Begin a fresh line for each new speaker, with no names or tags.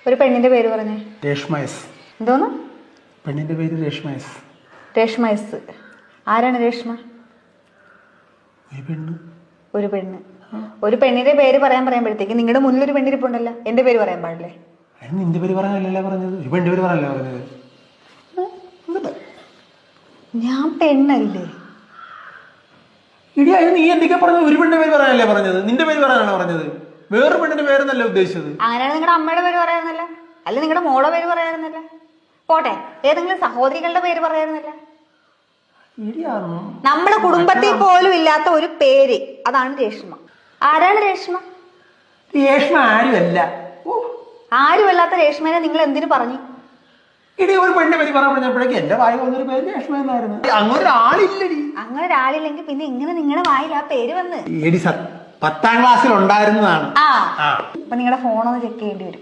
ഒരു പെണ്ണിന്റെ പേര് പറഞ്ഞേ.
രേഷ്മ എസ്.
എന്തോന്ന്?
പെണ്ണിന്റെ പേര് രേഷ്മ എസ്.
രേഷ്മ എസ്. ആരാണ് രേഷ്മ?
ഒരു പെണ്ണ്.
ഒരു പെണ്ണ്. ഒരു പെണ്ണിന്റെ പേര് പറയുമ്പോഴത്തേക്ക് നിങ്ങളുടെ മുന്നിൽ ഒരു പെണ്ണിരിപ്പുണ്ടല്ലോ, എന്റെ പേര് പറയാൻ പാടില്ലേ?
നിന്റെ പേര് പറയാനല്ലേ പറഞ്ഞത്, ഒരു പെണ്ണിന്റെ പേര് പറയാനല്ലേ പറഞ്ഞത്.
ഞാൻ പെണ്ണല്ലേ?
ഇടി നീ എന്തൊക്കെ പറഞ്ഞത്? ഒരു പെണ്ണിന്റെ പേര് പറയാനല്ലേ പറഞ്ഞത്, നിന്റെ പേര് പറയാനാണ് പറഞ്ഞത്. വേറൊരു പെണ്ണിന്റെ പേരെന്നല്ല ഉദ്ദേശിച്ചത്.
അങ്ങനെയാണ് നിങ്ങളുടെ അമ്മയുടെ പേര് പറയാറുന്നല്ല, അല്ല നിങ്ങളുടെ മോളുടെ പേര് പറയാറുന്നല്ല, പോട്ടെ ഏതെങ്കിലും സഹോദരികളുടെ പേര് പറയാറുന്നല്ല. നമ്മളെ കുടുംബത്തിൽ പോലും ഇല്ലാത്ത ഒരു പേര്, അതാണ് രേഷ്മ. ആരാണ് രേഷ്മ?
രേഷ്മ ആരുമല്ല.
ആരുമല്ലാത്ത രേഷ്മേനെ നിങ്ങൾ എന്തിനു പറഞ്ഞു?
ഇടി ഒരു പെണ്ണിന്റെ പേര് പറയാൻ പറഞ്ഞപ്പോഴേക്കും എന്റെ വായി വന്നൊരു പേര് രേഷ്മ എന്നായിരുന്നു. അങ്ങനെ ഒരാളില്ലടി.
അങ്ങനെ ഒരാളില്ലെങ്കിൽ പിന്നെ ഇങ്ങനെ നിങ്ങളുടെ വായിൽ ആ പേര് വന്ന്?
എടി 10ാം ക്ലാസ്സിൽ ഉണ്ടായിരുന്നതാണ്.
അപ്പൊ നിങ്ങളുടെ ഫോണൊന്ന് ചെക്ക് ചെയ്യേണ്ടി വരും.